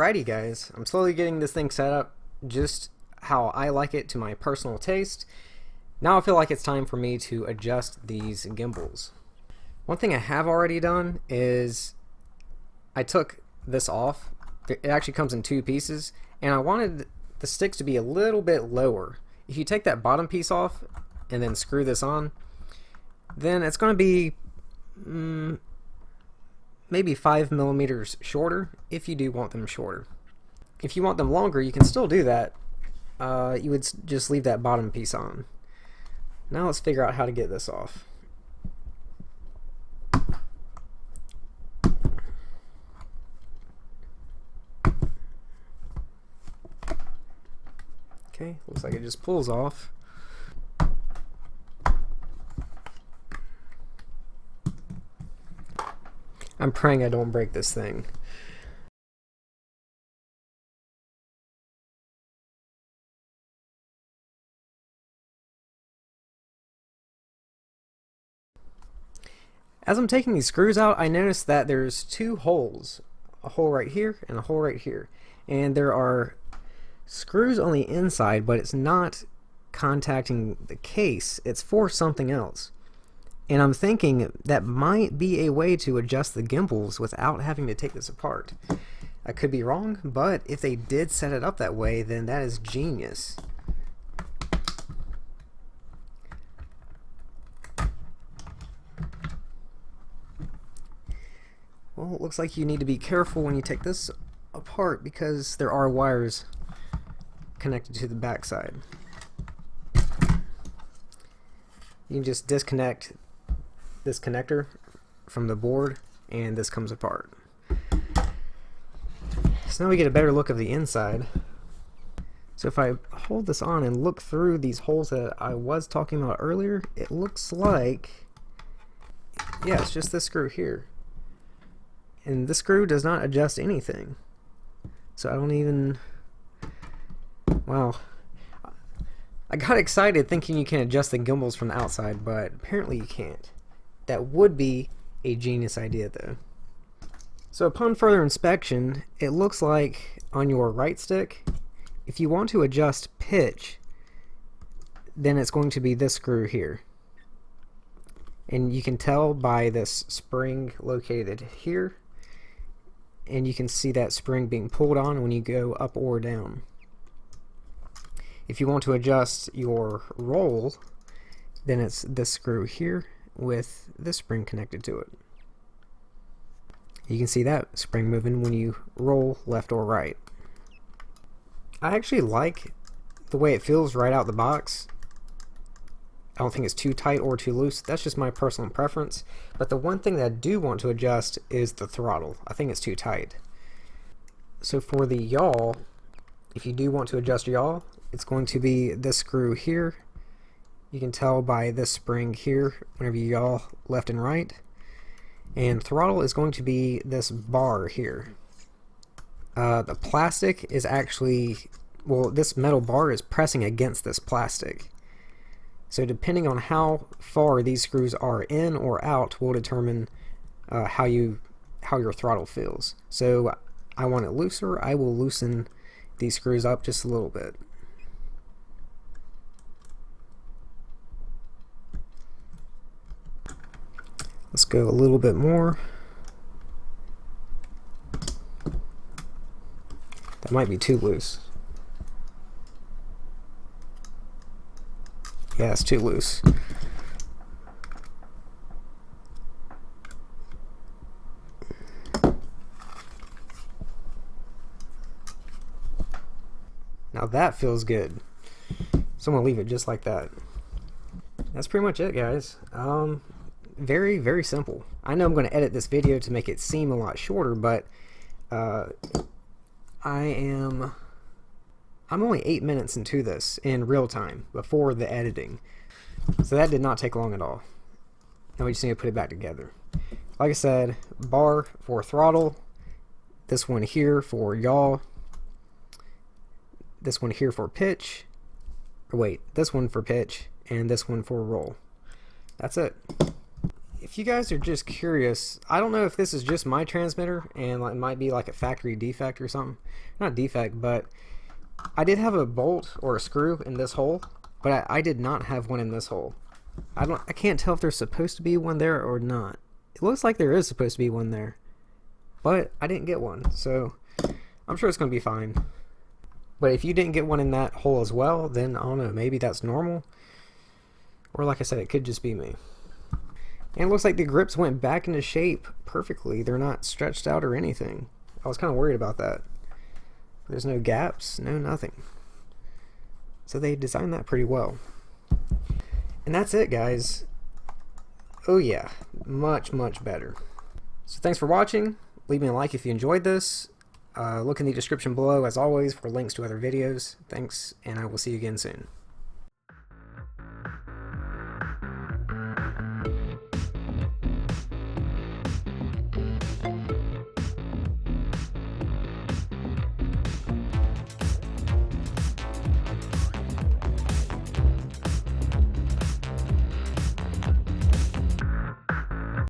Alrighty guys, I'm slowly getting this thing set up just how I like it to my personal taste. Now I feel like it's time for me to adjust these gimbals. One thing I have already done is I took this off. It actually comes in two pieces, and I wanted the sticks to be a little bit lower. If you take that bottom piece off and then screw this on, then it's going to be maybe 5 millimeters shorter if you do want them shorter. If you want them longer, you can still do that. You would just leave that bottom piece on. Now let's figure out how to get this off. Okay, looks like it just pulls off. I'm praying I don't break this thing. As I'm taking these screws out, I noticed that there's two holes. A hole right here and a hole right here. And there are screws on the inside, but it's not contacting the case. It's for something else. And I'm thinking that might be a way to adjust the gimbals without having to take this apart. I could be wrong, but if they did set it up that way, then that is genius. Well, it looks like you need to be careful when you take this apart because there are wires connected to the backside. You can just disconnect this connector from the board and this comes apart. So now we get a better look of the inside. So if I hold this on and look through these holes that I was talking about earlier, it looks like, yeah, it's just this screw here. And this screw does not adjust anything. So I don't even, wow. I got excited thinking you can adjust the gimbals from the outside, but apparently you can't. That would be a genius idea though. So upon further inspection, it looks like on your right stick, if you want to adjust pitch, then it's going to be this screw here. And you can tell by this spring located here, and you can see that spring being pulled on when you go up or down. If you want to adjust your roll, then it's this screw here with this spring connected to it. You can see that spring moving when you roll left or right. I actually like the way it feels right out the box. I don't think it's too tight or too loose. That's just my personal preference. But the one thing that I do want to adjust is the throttle. I think it's too tight. So for the yaw, if you do want to adjust yaw, it's going to be this screw here. You can tell by this spring here whenever you yaw left and right. And throttle is going to be this bar here. The plastic is actually, well, this metal bar is pressing against this plastic. So depending on how far these screws are in or out will determine how your throttle feels. So I want it looser, I will loosen these screws up just a little bit. Let's go a little bit more. That might be too loose. Yeah, it's too loose. Now that feels good. So I'm gonna leave it just like that. That's pretty much it, guys. Very, very simple. I know I'm going to edit this video to make it seem a lot shorter, but I'm only 8 minutes into this in real time before the editing. So that did not take long at all. Now we just need to put it back together. Like I said, bar for throttle, this one here for yaw, this one here for pitch, or wait, this one for pitch, and this one for roll. That's it. if you guys are just curious, I don't know if this is just my transmitter and it might be like a factory defect or something. Not defect, but I did have a bolt or a screw in this hole, but I did not have one in this hole. I can't tell if there's supposed to be one there or not. It looks like there is supposed to be one there, but I didn't get one, so I'm sure it's going to be fine. But if you didn't get one in that hole as well, then I don't know, maybe that's normal. Or like I said, it could just be me. And it looks like the grips went back into shape perfectly. They're not stretched out or anything. I was kind of worried about that. There's no gaps, no nothing. So they designed that pretty well. And that's it, guys. Oh yeah, much, much better. So thanks for watching. Leave me a like if you enjoyed this. Look in the description below, as always, for links to other videos. Thanks, and I will see you again soon.